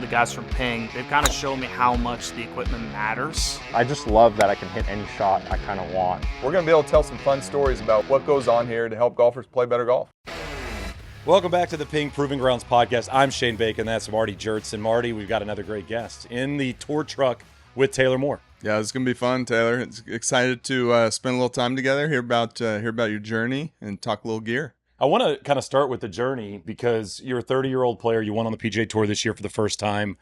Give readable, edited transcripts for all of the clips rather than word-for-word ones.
the guys from Ping, they've kind of shown me how much the equipment matters. I just love that I can hit any shot I kind of want. We're going to be able to tell some fun stories about what goes on here to help golfers play better golf. Welcome back to the Ping Proving Grounds podcast. I'm Shane Bacon. That's Marty Jertz. And Marty, we've got another great guest in the tour truck with Taylor Moore. Yeah, it's going to be fun, Taylor. It's excited to spend a little time together, hear about your journey, and talk a little gear. I want to kind of start with the journey because you're a 30-year-old player. You won on the PGA Tour this year for the first time.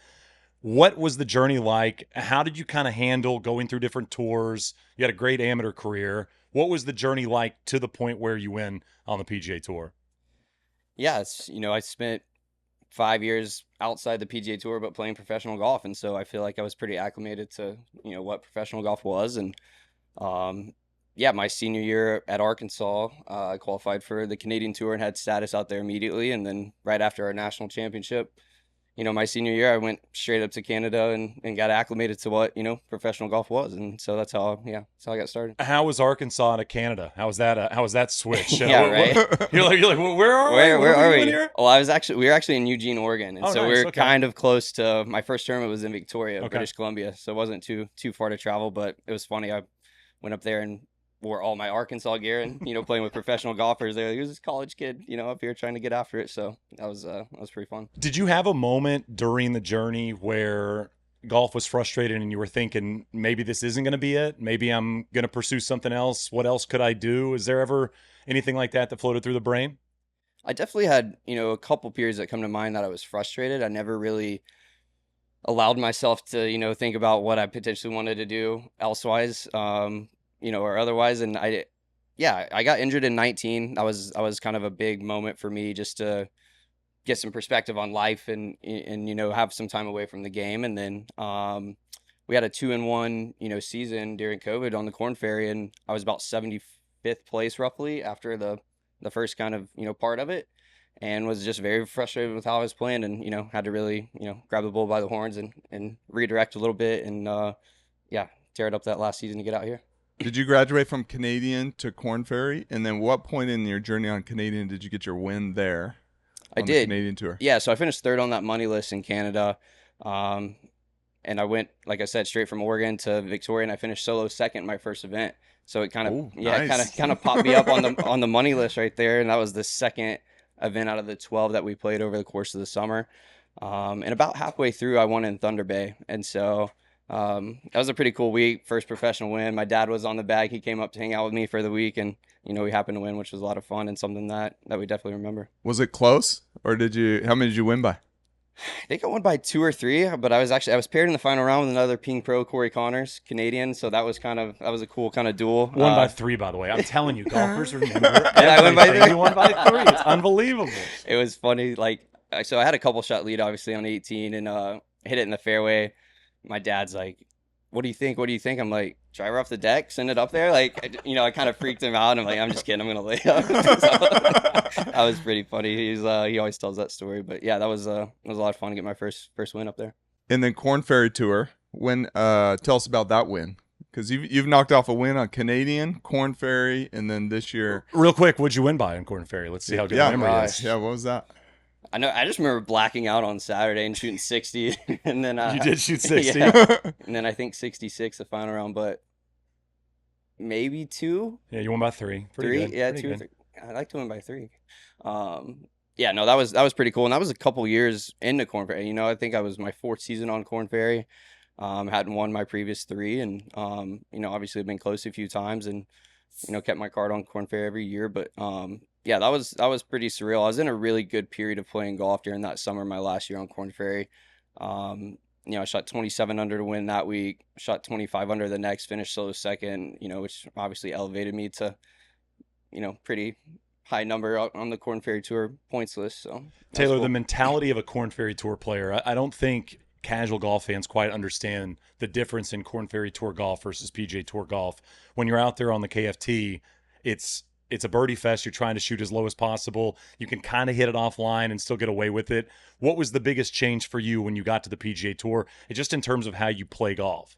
What was the journey like? How did you kind of handle going through different tours? You had a great amateur career. What was the journey like to the point where you win on the PGA Tour? Yeah, I spent 5 years outside the PGA Tour, but playing professional golf. And so I feel like I was pretty acclimated to, what professional golf was. And, my senior year at Arkansas, I qualified for the Canadian Tour and had status out there immediately. And then right after our national championship, my senior year, I went straight up to Canada and got acclimated to what, professional golf was. And so that's how I got started. How was Arkansas to Canada? How was that switch? Yeah, right. You're like, well, where are we? Where are we? Here? Well, we were actually in Eugene, Oregon. And so nice. we were Okay. kind of close to, my first tournament was in Victoria, Okay. British Columbia. So it wasn't too far to travel, but it was funny. I went up there and wore all my Arkansas gear and, playing with professional golfers. They're like, who's this college kid, up here trying to get after it. So that was pretty fun. Did you have a moment during the journey where golf was frustrated and you were thinking, maybe this isn't going to be it? Maybe I'm going to pursue something else. What else could I do? Is there ever anything like that floated through the brain? I definitely had, a couple periods that come to mind that I was frustrated. I never really allowed myself to, think about what I potentially wanted to do elsewise, or otherwise. And I got injured in 19. That was kind of a big moment for me just to get some perspective on life and have some time away from the game. And then we had a 2-1, season during COVID on the Korn Ferry, and I was about 75th place roughly after the first kind of, part of it, and was just very frustrated with how I was playing and, had to really, grab the bull by the horns and redirect a little bit and, tear it up that last season to get out here. Did you graduate from Canadian to Korn Ferry? And then what point in your journey on Canadian did you get your win there? I did. The Canadian Tour. Yeah, so I finished third on that money list in Canada. And I went, like I said, straight from Oregon to Victoria, and I finished solo second in my first event. So it kind of nice. kind of popped me up on the money list right there, and that was the second event out of the 12 that we played over the course of the summer. And about halfway through, I won in Thunder Bay, and so that was a pretty cool week. First professional win. My dad was on the bag. He came up to hang out with me for the week, and we happened to win, which was a lot of fun and something that we definitely remember. Was it close, or how many did you win by? I think I won by 2 or 3, but I was paired in the final round with another Ping Pro, Corey Connors, Canadian. So that was a cool kind of dual. Won by 3, by the way. I'm telling you, golfers remember. I won by 3. You won by 3. It's unbelievable. It was funny. So I had a couple shot lead, obviously, on 18 and hit it in the fairway. My dad's like, what do you think? What do you think? I'm like, drive her off the deck, send it up there. I kind of freaked him out. I'm like, I'm just kidding. I'm going to lay up. So, that was pretty funny. He always tells that story. But yeah, it was a lot of fun to get my first win up there. And then Korn Ferry Tour. Tell us about that win. Because you've knocked off a win on Canadian, Korn Ferry, and then this year. Real quick, what'd you win by on Korn Ferry? Let's see how good the memory is. Yeah, what was that? I know. I just remember blacking out on Saturday and shooting 60, and then you did shoot 60, yeah. And then I think 66 the final round, but maybe 2. Yeah, you won by 3. Pretty 3, good. yeah, Pretty 2 or good. 3. I like to win by 3. That was pretty cool, and that was a couple years into Korn Ferry. I think I was my 4th season on Korn Ferry. Hadn't won my previous 3, and obviously I've been close a few times, and kept my card on Korn Ferry every year, but. That was pretty surreal. I was in a really good period of playing golf during that summer, my last year on Korn Ferry. I shot 27 under to win that week, shot 25 under the next, finished solo second, which obviously elevated me to, pretty high number on the Korn Ferry Tour points list. So Taylor, cool. The mentality of a Korn Ferry Tour player, I don't think casual golf fans quite understand the difference in Korn Ferry Tour golf versus PGA Tour golf. When you're out there on the KFT, it's a birdie fest. You're trying to shoot as low as possible. You can kind of hit it offline and still get away with it. What was the biggest change for you when you got to the PGA Tour, just in terms of how you play golf?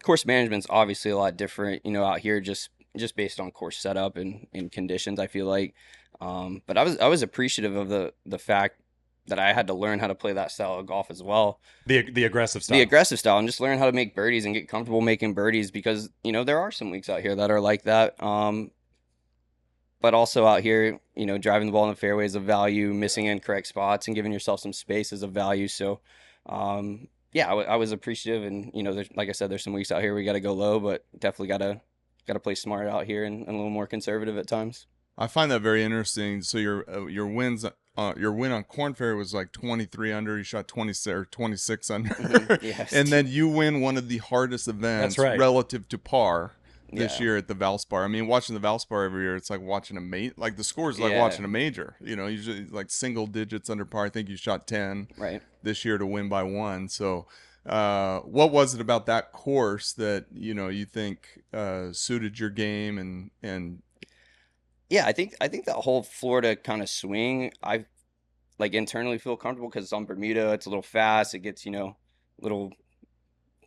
Course management's obviously a lot different, out here, just based on course setup and conditions, I feel like. But I was appreciative of the fact, that I had to learn how to play that style of golf as well. The aggressive style. The aggressive style, and just learn how to make birdies and get comfortable making birdies, because, you know, there are some weeks out here that are like that. But also out here, you know, driving the ball in the fairway is a value, missing incorrect spots and giving yourself some space is a value. So, yeah, I was appreciative, and, you know, like I said, there's some weeks out here we got to go low, but definitely got to play smart out here and a little more conservative at times. I find that very interesting. So your wins, your win on Korn Ferry was like 23 under. You shot 26 or 26 under, Yes. and then you win one of the hardest events That's right. relative to par this Yeah. year at the Valspar. I mean, watching the Valspar every year, it's like watching like the score is like Yeah. watching a major. You know, usually like single digits under par. I think you shot 10 Right. this year to win by 1. So, what was it about that course that, you know, you think suited your game and Yeah, I think that whole Florida kind of swing, I like internally feel comfortable because it's on Bermuda. It's a little fast. It gets, you know, a little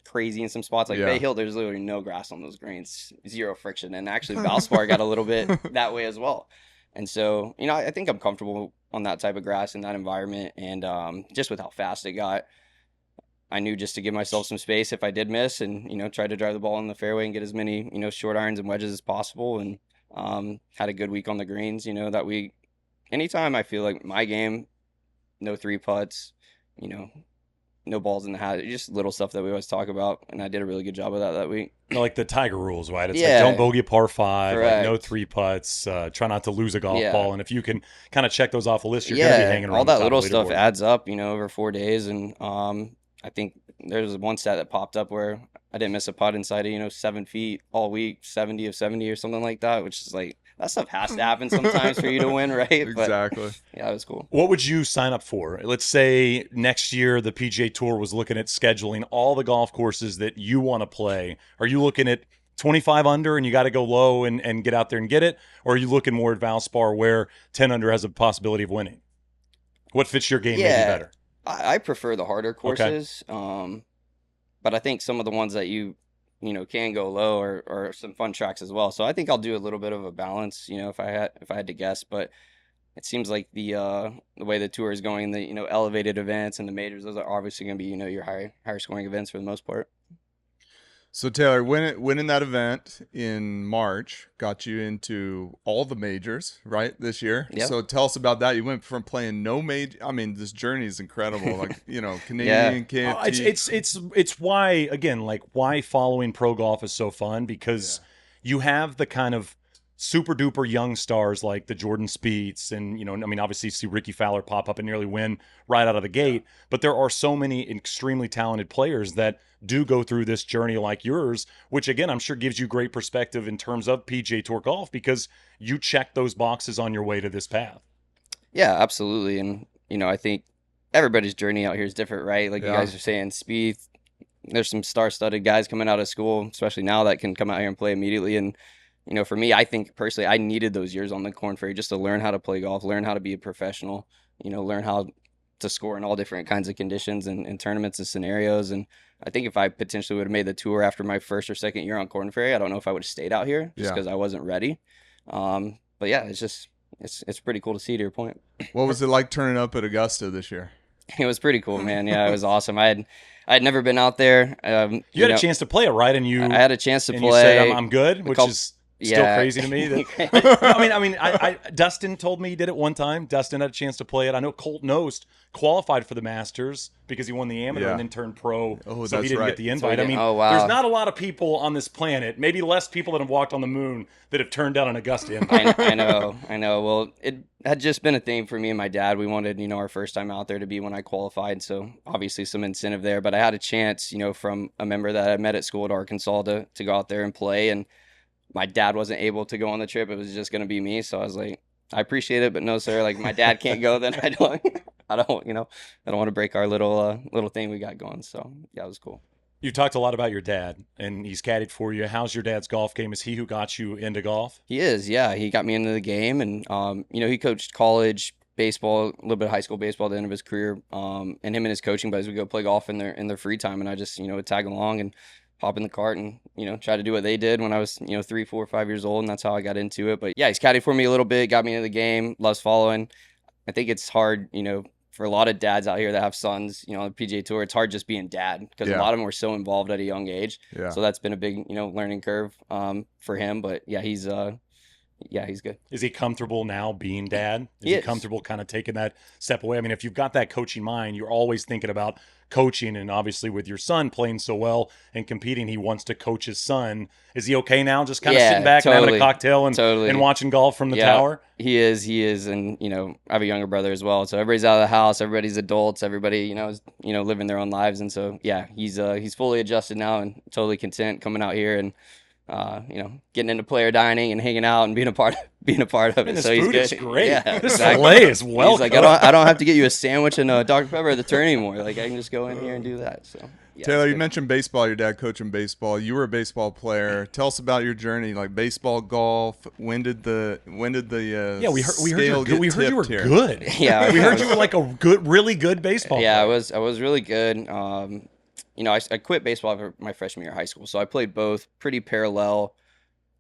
crazy in some spots. Like Yeah. Bay Hill, there's literally no grass on those greens, zero friction. And actually, Valspar got a little bit that way as well. And so, you know, I think I'm comfortable on that type of grass in that environment. And just with how fast it got, I knew just to give myself some space if I did miss, and, you know, try to drive the ball in the fairway and get as many, you know, short irons and wedges as possible. And had a good week on the greens, you know, that week. Anytime I feel like my game, no 3 putts, you know, no balls in the hat, just little stuff that we always talk about, and I did a really good job of that week. Like the Tiger rules, right? It's Yeah. like don't bogey a par 5, like Correct. no 3 putts, try not to lose a golf Yeah. ball. And if you can kind of check those off a list, you're going to be hanging around all the that top little of the stuff leaderboard. adds up, you know, over 4 days. And I think there's one stat that popped up where I didn't miss a putt inside of, you know, 7 feet all week, 70 of 70 or something like that, which is like, that stuff has to happen sometimes for you to win, right? But exactly? yeah, it was cool. What would you sign up for? Let's say next year the PGA Tour was looking at scheduling all the golf courses that you want to play. Are you looking at 25 under and you got to go low and get out there and get it? Or are you looking more at Valspar where 10 under has a possibility of winning? What fits your game maybe better? I prefer the harder courses, but I think some of the ones that you know, can go low or some fun tracks as well. So I think I'll do a little bit of a balance, you know, if I had to guess. But it seems like the way the tour is going, the, you know, elevated events and the majors, those are obviously going to be, you know, your higher scoring events for the most part. So Taylor, winning that event in March got you into all the majors, right, this year? Yep. So tell us about that. You went from playing no major. I mean, this journey is incredible. Like, you know, Canadian, KFT. It's why, again, like why following pro golf is so fun, because you have the kind of super duper young stars like the Jordan Spieths and, you know, I mean, obviously you see Ricky Fowler pop up and nearly win right out of the gate, but there are so many extremely talented players that do go through this journey like yours, which again, I'm sure gives you great perspective in terms of PGA Tour golf because you check those boxes on your way to this path. Yeah, absolutely. And, you know, I think everybody's journey out here is different, right? Like you guys are saying, Spieth, there's some star-studded guys coming out of school, especially now, that can come out here and play immediately. And, you know, for me, I think personally, I needed those years on the Korn Ferry just to learn how to play golf, learn how to be a professional, you know, learn how to score in all different kinds of conditions and tournaments and scenarios. And I think if I potentially would have made the tour after my first or second year on Korn Ferry, I don't know if I would have stayed out here just because I wasn't ready. But yeah, it's pretty cool to see, to your point. What was it like turning up at Augusta this year? It was pretty cool, man. Yeah, it was awesome. I had never been out there. You had a chance to play it, right? And I had a chance to play. You said, I'm good, which is still crazy to me. I Dustin told me he did it one time. Dustin had a chance to play it. I know Colt Nost qualified for the Masters because he won the amateur and then turned pro. Oh, so he didn't get the invite. So there's not a lot of people on this planet, maybe less people that have walked on the moon, that have turned down an Augusta invite. I know. Well, it had just been a thing for me and my dad. We wanted, you know, our first time out there to be when I qualified. So obviously some incentive there, but I had a chance, you know, from a member that I met at school at Arkansas to go out there and play. And my dad wasn't able to go on the trip. It was just going to be me. So I was like, I appreciate it, but no, sir. Like, my dad can't go, then I don't want to break our little thing we got going. So yeah, it was cool. You talked a lot about your dad, and he's caddied for you. How's your dad's golf game? Is he who got you into golf? He is, yeah. He got me into the game, and you know, he coached college baseball, a little bit of high school baseball at the end of his career. And him and his coaching buddies would go play golf in their free time, and I just, you know, would tag along and hop in the cart and, you know, try to do what they did when I was, you know, 3, 4, 5 years old, and that's how I got into it. But yeah, he's caddied for me a little bit, got me into the game, loves following. I think it's hard, you know, for a lot of dads out here that have sons, you know, on the PGA Tour, it's hard just being dad because a lot of them were so involved at a young age. Yeah. So that's been a big, you know, learning curve for him. But yeah, he's good. Is he comfortable now being dad? Is He he is. comfortable kind of taking that step away? I mean, if you've got that coaching mind, you're always thinking about coaching, and obviously with your son playing so well and competing, he wants to coach his son. Is he okay now, just kind of sitting back and having a cocktail and watching golf from the tower? He is, and you know, I have a younger brother as well, so everybody's out of the house, everybody's adults, everybody, you know, is, you know, living their own lives, and so yeah, he's fully adjusted now and totally content coming out here and you know, getting into player dining and hanging out and being a part of it. And this so he's food good. is great. Yeah, this exactly. filet is well. He's like, I don't have to get you a sandwich and a Dr. Pepper at the turn anymore. Like, I can just go in here and do that. So yeah, Taylor, you mentioned baseball. Your dad coaching baseball. You were a baseball player. Tell us about your journey, like baseball, golf. When did the Yeah, we heard scale you were get tipped here? good. Yeah, we heard you were like a really good baseball yeah, player. I was really good. You know, I quit baseball for my freshman year of high school, so I played both pretty parallel,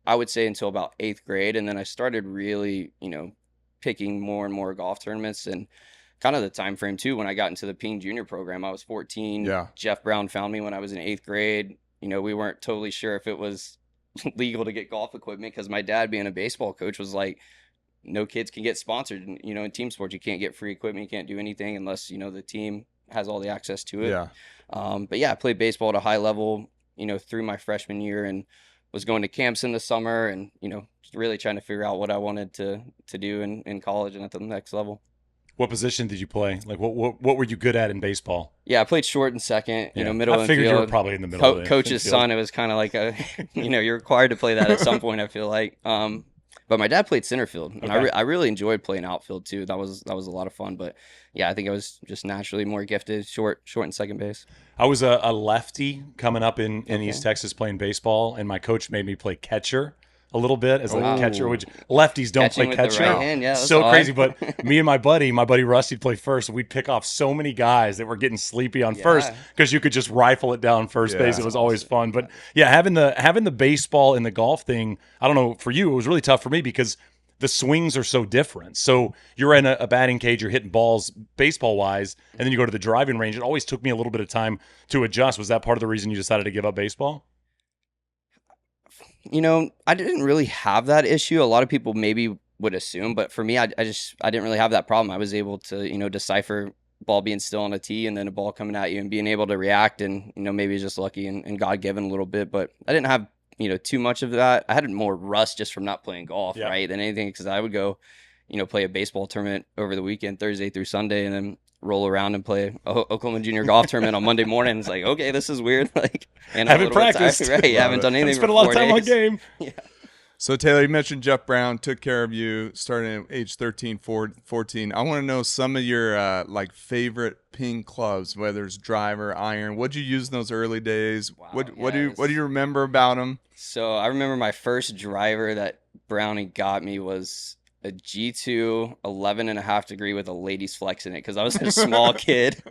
I would say, until about 8th grade, and then I started really, you know, picking more and more golf tournaments, and kind of the time frame too when I got into the Ping Junior program. I was 14. Yeah. Jeff Brown found me when I was in 8th grade. You know, we weren't totally sure if it was legal to get golf equipment because my dad, being a baseball coach, was like, no kids can get sponsored. And, you know, in team sports, you can't get free equipment. You can't do anything unless, you know, the team has all the access to it. Yeah. But yeah, I played baseball at a high level, you know, through my freshman year, and was going to camps in the summer, and, you know, really trying to figure out what I wanted to do in college and at the next level. What position did you play? Like, what were you good at in baseball? Yeah, I played short and second, you know, middle I and figured field. you were probably in the middle. of the Coach's infield. son, it was kind of like a, you know, you're required to play that at some point, I feel like. But my dad played center field, and Okay. I really enjoyed playing outfield too. That was a lot of fun. But yeah, I think I was just naturally more gifted, short and second base. I was a lefty coming up in East Texas playing baseball, and my coach made me play catcher a little bit as a catcher, which lefties don't Catching play with the catcher. right hand, yeah, that's so odd. crazy. But me and my buddy Rusty, would play first, and we'd pick off so many guys that were getting sleepy on first because you could just rifle it down first base. It was always fun. But yeah, having the baseball and the golf thing, I don't know, for you, it was really tough for me because the swings are so different. So you're in a batting cage, you're hitting balls baseball wise, and then you go to the driving range. It always took me a little bit of time to adjust. Was that part of the reason you decided to give up baseball? You know, I didn't really have that issue. A lot of people maybe would assume, but for me, I didn't really have that problem. I was able to, you know, decipher ball being still on a tee and then a ball coming at you and being able to react, and, you know, maybe just lucky and God given a little bit, but I didn't have, you know, too much of that. I had more rust just from not playing golf, right, than anything, because I would go, you know, play a baseball tournament over the weekend, Thursday through Sunday, and then roll around and play a Oklahoma Junior golf tournament on Monday morning. It's like, okay, this is weird. Like, and haven't practiced, right? Haven't done anything. Spent a lot of time on game. Yeah. So Taylor, you mentioned Jeff Brown took care of you starting at age 13, 14. I want to know some of your like favorite ping clubs, whether it's driver, iron. What'd you use in those early days? Wow, What do you remember about them? So I remember my first driver that Brownie got me was a G2 11.5 degree with a ladies flex in it, because I was a small kid.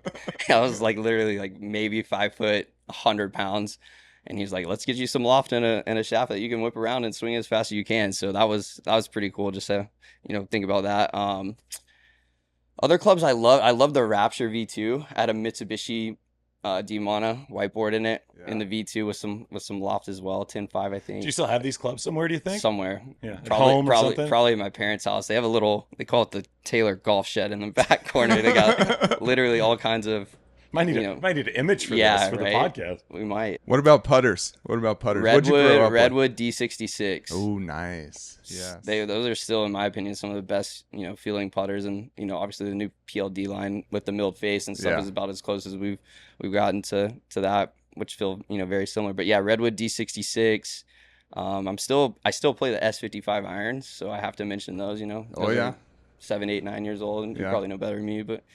I was like literally like maybe 5 foot, 100 pounds. And he's like, let's get you some loft and a shaft that you can whip around and swing as fast as you can. So that was pretty cool, just to, you know, think about that. Other clubs I love the Rapture V2. I had a Mitsubishi D-Mana whiteboard in it, in the V2 with some loft as well, 10.5 I think. Do you still have these clubs somewhere, do you think? Somewhere. Yeah, at home or something? Probably at my parents' house. They have a little, they call it the Taylor golf shed in the back corner. They got literally all kinds of, Might need an image for this for the podcast. We might. What about putters? What'd you grow up with? Redwood D66. Oh, nice. Yeah. Those are still, in my opinion, some of the best, you know, feeling putters, and, you know, obviously the new PLD line with the milled face and stuff is about as close as we've gotten to that, which feel, you know, very similar. But yeah, Redwood D66. I still play the S55 irons, so I have to mention those. You know. Oh yeah. 7, 8, 9 years old, and you probably know better than me, but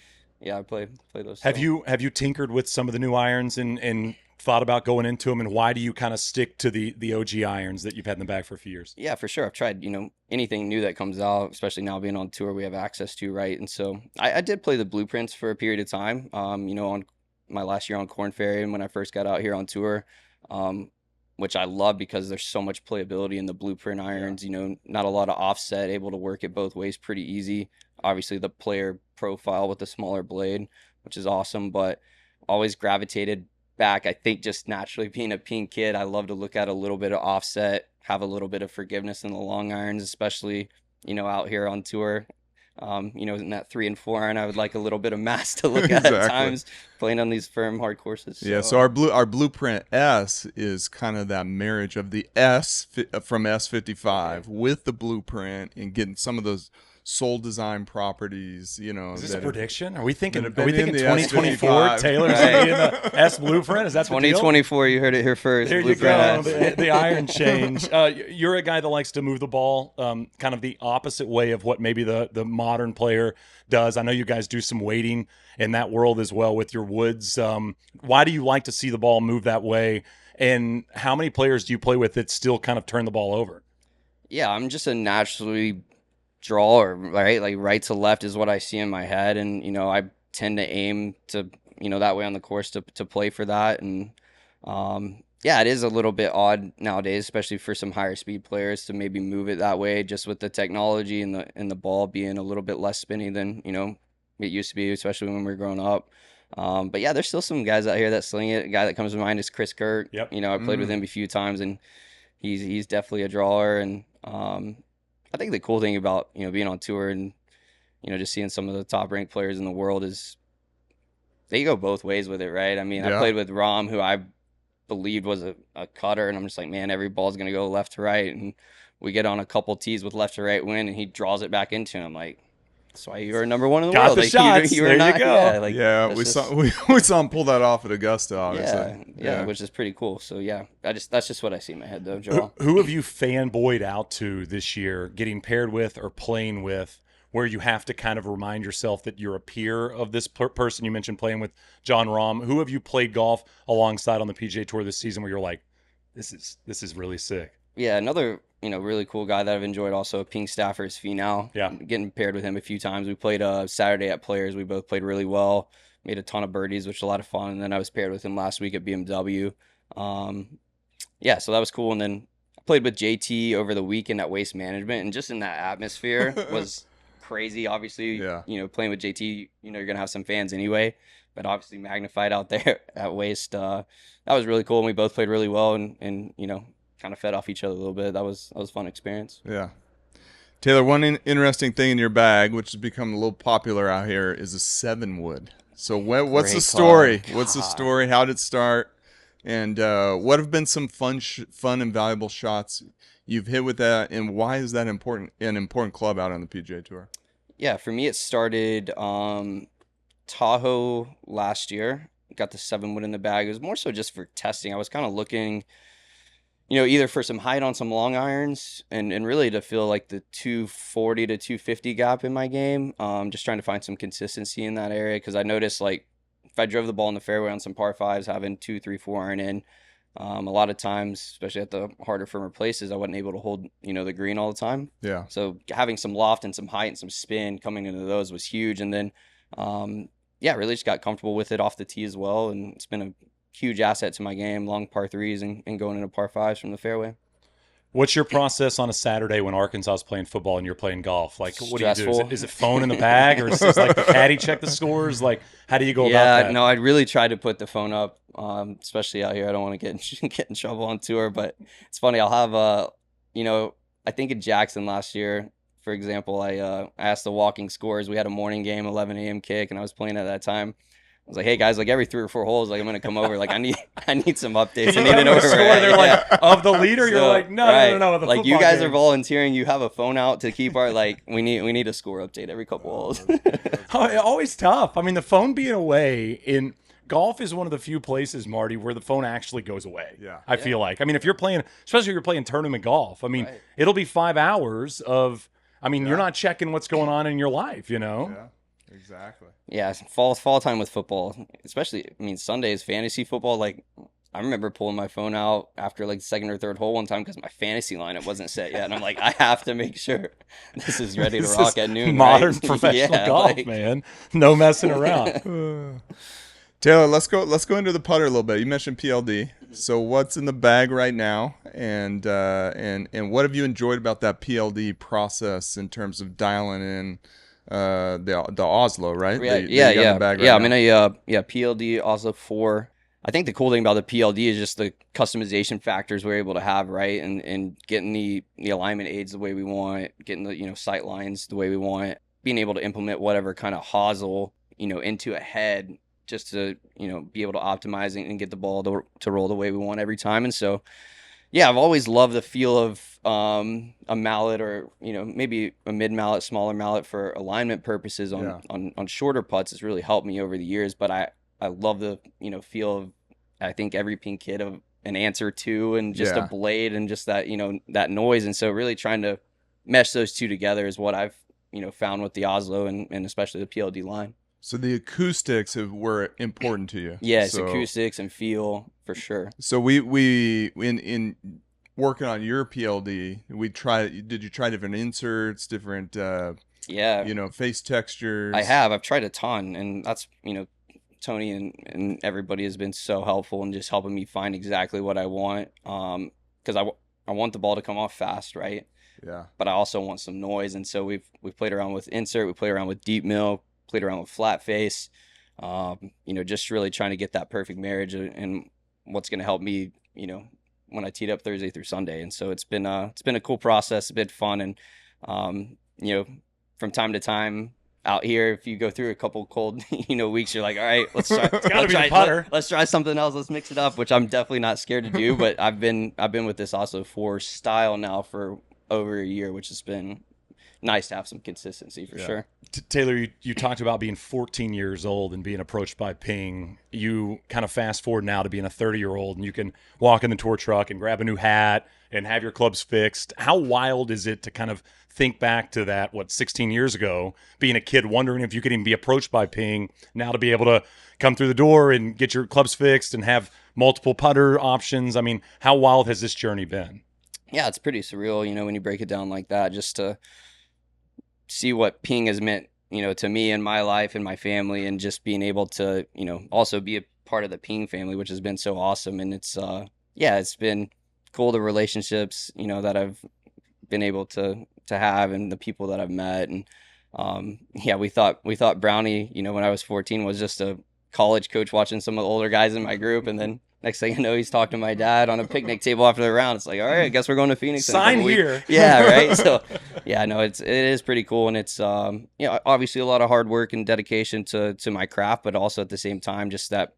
yeah, I play those. Have you tinkered with some of the new irons and thought about going into them, and why do you kind of stick to the OG irons that you've had in the bag for a few years? Yeah, for sure. I've tried, you know, anything new that comes out, especially now being on tour, we have access to, right? And so I did play the blueprints for a period of time, you know, on my last year on Korn Ferry, and when I first got out here on tour, which I love because there's so much playability in the blueprint irons. You know, not a lot of offset, able to work it both ways pretty easy. Obviously, the player profile with the smaller blade, which is awesome, but always gravitated back. I think just naturally being a pink kid, I love to look at a little bit of offset, have a little bit of forgiveness in the long irons, especially, you know, out here on tour. You know, in that 3 and 4 iron, I would like a little bit of mass to look at Exactly. at times, playing on these firm, hard courses. Yeah, so our blueprint S is kind of that marriage of the from S55 with the blueprint and getting some of those soul design properties, you know. Is this a that prediction? Are we thinking have been in the 2024? S55? Taylor's gonna be in the S blueprint. Is that the deal? 2024, you heard it here first. There you Blueprint go. S. The iron change. You're a guy that likes to move the ball, kind of the opposite way of what maybe the modern player does. I know you guys do some weighting in that world as well with your woods. Why do you like to see the ball move that way? And how many players do you play with that still kind of turn the ball over? Yeah, I'm just a naturally drawer, right? Like right to left is what I see in my head, and you know, I tend to aim to, you know, that way on the course to play for that. And yeah, it is a little bit odd nowadays, especially for some higher speed players, to maybe move it that way, just with the technology and the ball being a little bit less spinny than, you know, it used to be, especially when we were growing up. But yeah, there's still some guys out here that sling it. A guy that comes to mind is Chris Kurt. Yep. You know, I played with him a few times, and he's definitely a drawer. And I think the cool thing about, you know, being on tour and, you know, just seeing some of the top ranked players in the world is they go both ways with it, right? I mean, I played with Rom, who I believed was a cutter, and I'm just like, man, every ball's going to go left to right. And we get on a couple tees with left to right wind, and he draws it back into him. Like, that's why you're number one in the Got world. the Like, shots. you were There not, you go. Yeah, like, Yeah, that's we just- saw him pull that off at Augusta, obviously. yeah, which is pretty cool. So yeah, that's just what I see in my head though, Joel. Who have you fanboyed out to this year, getting paired with or playing with, where you have to kind of remind yourself that you're a peer of this person? You mentioned playing with John Rahm. Who have you played golf alongside on the PGA Tour this season where you're like, this is really sick? Yeah, another, you know, really cool guy that I've enjoyed also, Pink Staffer, is Finau. Yeah. Getting paired with him a few times. We played Saturday at Players. We both played really well. Made a ton of birdies, which was a lot of fun. And then I was paired with him last week at BMW. Yeah, so that was cool. And then I played with JT over the weekend at Waste Management. And just in that atmosphere was crazy. Obviously, Yeah. you know, playing with JT, you know, you're going to have some fans anyway. But obviously magnified out there at Waste. That was really cool. And we both played really well and you know, kind of fed off each other a little bit. That was a fun experience. Yeah. Taylor, one interesting thing in your bag, which has become a little popular out here, is a 7-wood. So what's the Great story? call. What's the God. story? How did it start? And what have been some fun and valuable shots you've hit with that? And why is that an important club out on the PGA Tour? Yeah, for me, it started Tahoe last year. Got the 7-wood in the bag. It was more so just for testing. I was kind of looking, you know, either for some height on some long irons and really to feel like the 240 to 250 gap in my game. Just trying to find some consistency in that area, because I noticed, like, if I drove the ball in the fairway on some par 5s, having 2, 3, 4 iron in, a lot of times, especially at the harder, firmer places, I wasn't able to hold, you know, the green all the time. Yeah. So having some loft and some height and some spin coming into those was huge. And then, yeah, really just got comfortable with it off the tee as well. And it's been a huge asset to my game, long par 3s and going into par 5s from the fairway. What's your process on a Saturday when Arkansas is playing football and you're playing golf? Like, what do you do? Stressful. Is it phone in the bag, or is this like the caddy check the scores? Like, how do you go about that? Yeah, no, I'd really try to put the phone up, especially out here. I don't want to get in trouble on tour, but it's funny. I'll have, you know, I think in Jackson last year, for example, I asked the walking scores. We had a morning game, 11 a.m. kick, and I was playing at that time. I was like, hey guys, like every 3 or 4 holes, like I'm gonna come over. Like I need some updates. I need to know where score. we're at. They're like, of the leader. You're like, no. The like you football guys game. are volunteering. You have a phone out to keep our like. We need a score update every couple holes. Always tough. I mean, the phone being away in golf is one of the few places, Marty, where the phone actually goes away. Yeah. I feel like. I mean, if you're playing, especially if you're playing tournament golf, I mean, Right. it'll be 5 hours of. I mean, you're not checking what's going on in your life, you know. Yeah. Exactly. Yeah, fall time with football, especially. I mean, Sundays fantasy football. Like, I remember pulling my phone out after like the 2nd or 3rd hole one time because my fantasy lineup wasn't set yet, and I'm like, I have to make sure this is ready to This rock is at noon. modern right? professional Yeah, golf, like- man. No messing around. Taylor, let's go into the putter a little bit. You mentioned PLD. So what's in the bag right now, and what have you enjoyed about that PLD process in terms of dialing in the Oslo, right? Yeah, That you got in the bag right I'm now? in a PLD Oslo 4. I think the cool thing about the PLD is just the customization factors we're able to have, right? And getting the alignment aids the way we want, getting the, sight lines the way we want, being able to implement whatever kind of hosel, into a head just to, be able to optimize it and get the ball to roll the way we want every time. And so, yeah, I've always loved the feel of a mallet, or maybe a mid mallet, smaller mallet for alignment purposes on shorter putts. It's really helped me over the years. But I love the feel of, I think, every pink kid of an answer to, and just a blade, and just that that noise. And so really trying to mesh those two together is what I've found with the Oslo, and especially the PLD line. So the acoustics were important to you. Yes, So, acoustics and feel for sure. So we in working on your PLD, did you try different inserts, different Yeah, face textures? I've tried a ton, and that's Tony and everybody has been so helpful in just helping me find exactly what I want. Because I want the ball to come off fast, right? Yeah. But I also want some noise, and so we've played around with insert, we played around with deep mill, played around with flat face. Just really trying to get that perfect marriage, and what's going to help me, when I teed up Thursday through Sunday. And so it's been a cool process, it's been fun, and from time to time out here, if you go through a couple cold weeks, you're like, all right, let's try something else, let's mix it up, which I'm definitely not scared to do. But I've been with this Oslo 4 style now for over a year, which has been nice to have some consistency for sure. Taylor, you talked about being 14 years old and being approached by Ping. You kind of fast forward now to being a 30-year-old, and you can walk in the tour truck and grab a new hat and have your clubs fixed. How wild is it to kind of think back to that, 16 years ago, being a kid, wondering if you could even be approached by Ping, now to be able to come through the door and get your clubs fixed and have multiple putter options? I mean, how wild has this journey been? Yeah, it's pretty surreal, when you break it down like that, just to see what Ping has meant, to me and my life and my family, and just being able to, also be a part of the Ping family, which has been so awesome. And it's, it's been cool, the relationships, that I've been able to have, and the people that I've met. And, we thought Brownie, when I was 14, was just a college coach watching some of the older guys in my group. And then next thing you know, he's talking to my dad on a picnic table after the round. It's like, all right, I guess we're going to Phoenix. Sign here. Yeah, right. So, no, it is pretty cool, and it's obviously a lot of hard work and dedication to my craft, but also at the same time, just that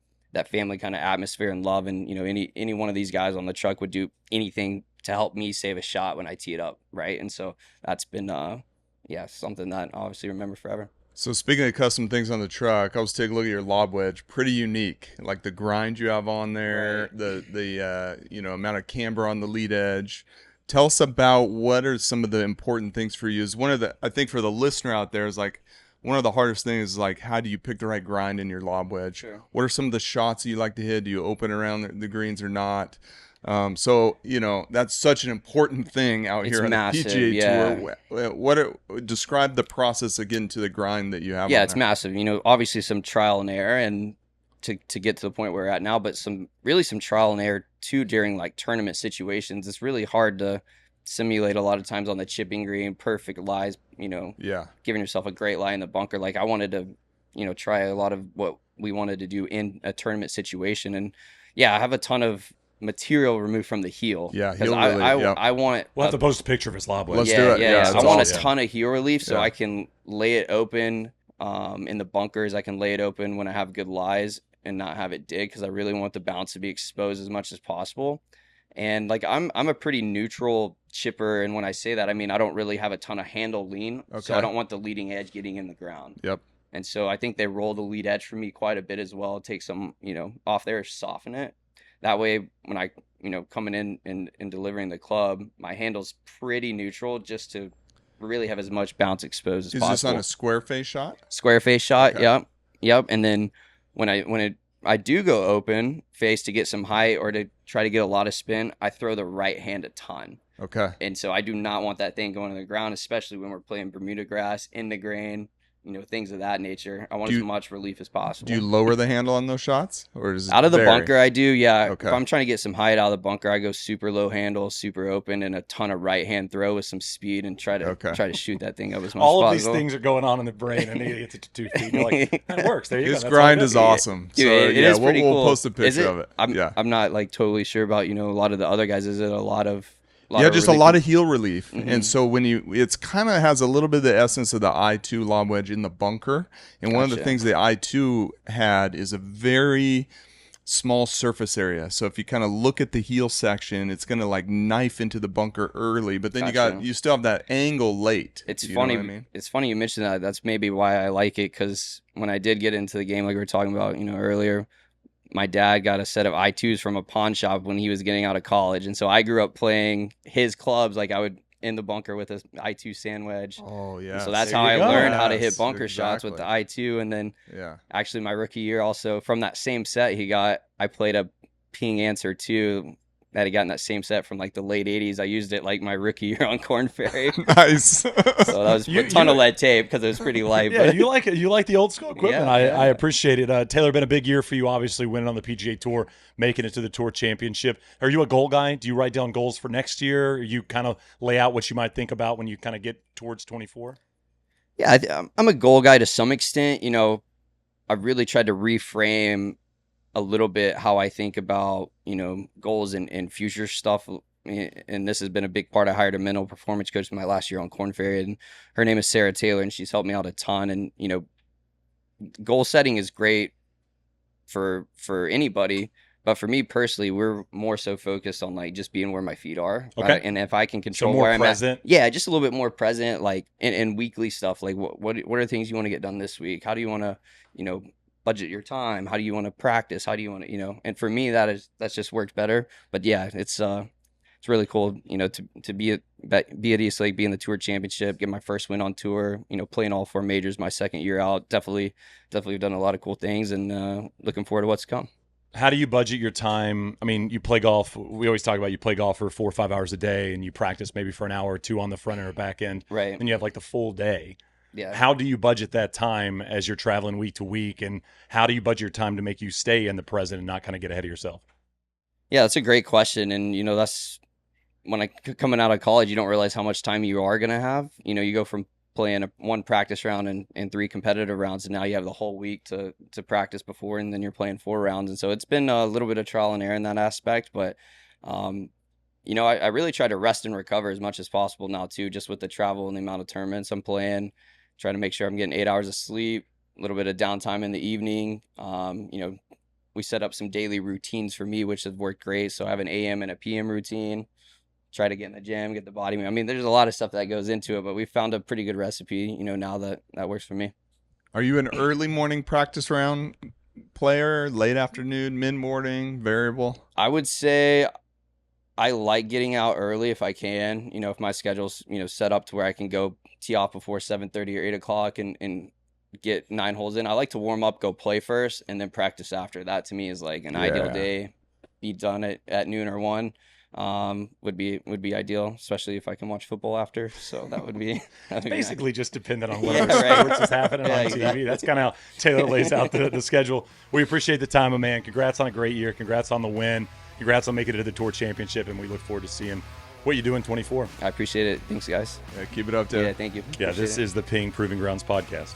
family kind of atmosphere and love. And any one of these guys on the truck would do anything to help me save a shot when I tee it up, right? And so that's been something that I obviously remember forever. So speaking of custom things on the truck, I was taking a look at your lob wedge. Pretty unique, like the grind you have on there, right. the amount of camber on the lead edge. Tell us about what are some of the important things for you. Is I think for the listener out there, is like one of the hardest things is like, how do you pick the right grind in your lob wedge? Sure. What are some of the shots that you like to hit? Do you open around the greens or not? So that's such an important thing out here on the PGA Tour. Describe the tour again to the grind that you have. Yeah, it's massive. Obviously some trial and error, and to get to the point where we're at now, but some trial and error too during like tournament situations. It's really hard to simulate a lot of times on the chipping green, perfect lies. Giving yourself a great lie in the bunker. Like I wanted to, try a lot of what we wanted to do in a tournament situation, and I have a ton of material removed from the heel. Yeah, heel relief. I want. We'll have to post a picture of his lob wedge. Let's do it. Yeah. I want a awesome. ton of heel relief so I can lay it open in the bunkers. I can lay it open when I have good lies and not have it dig, because I really want the bounce to be exposed as much as possible. And like I'm a pretty neutral chipper, and when I say that, I mean I don't really have a ton of handle lean, so I don't want the leading edge getting in the ground. Yep. And so I think they roll the lead edge for me quite a bit as well. Take some off there, soften it. That way, when I, coming in and delivering the club, my handle's pretty neutral, just to really have as much bounce exposed as possible. Is this on a square face shot? Square face shot, okay. Yep. And then when I do go open face to get some height or to try to get a lot of spin, I throw the right hand a ton. Okay. And so I do not want that thing going to the ground, especially when we're playing Bermuda grass in the grain. things of that nature. I want Do as you- much relief as possible. Do you lower the handle on those shots, or does it Out of the vary? bunker, I do. Yeah. Okay. If I'm trying to get some height out of the bunker, I go super low handle, super open, and a ton of right hand throw with some speed, and try to shoot that thing up as much All as of these possible. things are going on in the brain, and you get to 2 feet. You're like, that works. There you go. His That's all grind good. is awesome. Dude, So it yeah, is pretty we'll cool. post a Is picture it? of it. I'm not like totally sure about a lot of the other guys. Is it a lot of Just a lot of heel relief. Mhm. And so when it's kind of has a little bit of the essence of the I2 lob wedge in the bunker. And one of the Gotcha. things the I2 had is a very small surface area. So if you kind of look at the heel section, it's going to like knife into the bunker early, but then Gotcha. you still have that angle late. It's You know funny. what I mean? It's funny you mentioned that. That's maybe why I like it, because when I did get into the game, like we were talking about, earlier, my dad got a set of I2s from a pawn shop when he was getting out of college, and so I grew up playing his clubs. Like I would in the bunker with a I2 sand wedge. Oh yeah. So that's There how you I go. learned how to Yes, hit bunker shots with the I2, and then Yeah. actually my rookie year also from that same set I played a ping answer 2 that I got in that same set from like the late 80s. I used it like my rookie year on Korn Ferry. Nice. So that was a ton of lead tape because it was pretty light. Yeah, but you like it. You like the old school equipment. Yeah, I yeah. appreciate it. Taylor, been a big year for you. Obviously, winning on the PGA Tour, making it to the Tour Championship. Are you a goal guy? Do you write down goals for next year? Or you kind of lay out what you might think about when you kind of get towards 24? Yeah, I'm a goal guy to some extent. I've really tried to reframe a little bit how I think about, goals and future stuff. And this has been a big part. I hired a mental performance coach my last year on Korn Ferry, and her name is Sarah Taylor, and she's helped me out a ton. And, goal setting is great for anybody. But for me personally, we're more so focused on like just being where my feet are. Okay. Right? And if I can control more where I'm present. at, yeah, just a little bit more present, like in weekly stuff. Like what are the things you want to get done this week? How do you want to, budget your time? How do you want to practice? How do you want to, and for me, that's just worked better. But yeah, it's really cool, to be at East Lake, be in the Tour Championship, get my first win on tour, playing all 4 majors my second year out. Definitely done a lot of cool things, and looking forward to what's to come. How do you budget your time? I mean, you play golf. We always talk about you play golf for 4 or 5 hours a day, and you practice maybe for an hour or 2 on the front end or back end. Right. And you have like the full day. Yeah. How do you budget that time as you're traveling week to week? And how do you budget your time to make you stay in the present and not kind of get ahead of yourself? Yeah, that's a great question. And, that's when coming out of college, you don't realize how much time you are going to have. You go from playing one practice round and 3 competitive rounds, and now you have the whole week to practice before, and then you're playing 4 rounds. And so it's been a little bit of trial and error in that aspect. But, I really try to rest and recover as much as possible now too, just with the travel and the amount of tournaments I'm playing. Try to make sure I'm getting 8 hours of sleep, a little bit of downtime in the evening. We set up some daily routines for me, which has worked great. So I have an AM and a PM routine. Try to get in the gym, get the body moving. I mean, there's a lot of stuff that goes into it, but we found a pretty good recipe, now that works for me. Are you an early morning practice round player, late afternoon, mid-morning, variable? I would say I like getting out early if I can. If my schedule's, set up to where I can go tee off before 7:30 or 8 o'clock and get 9 holes in. I like to warm up, go play first, and then practice after. That to me is like an ideal day. Be done at noon or 1 would be ideal, especially if I can watch football after. So that would be Basically just dependent on Yeah, whatever right. sports is happening on TV. Exactly. That's kind of how Taylor lays out the schedule. We appreciate the time, man. Congrats on a great year. Congrats on the win. Congrats on making it to the Tour Championship, and we look forward to seeing what you do in 24. I appreciate it. Thanks, guys. Yeah, keep it up, Ted. Yeah, thank you. Yeah, Appreciate this it. is the Ping Proving Grounds podcast.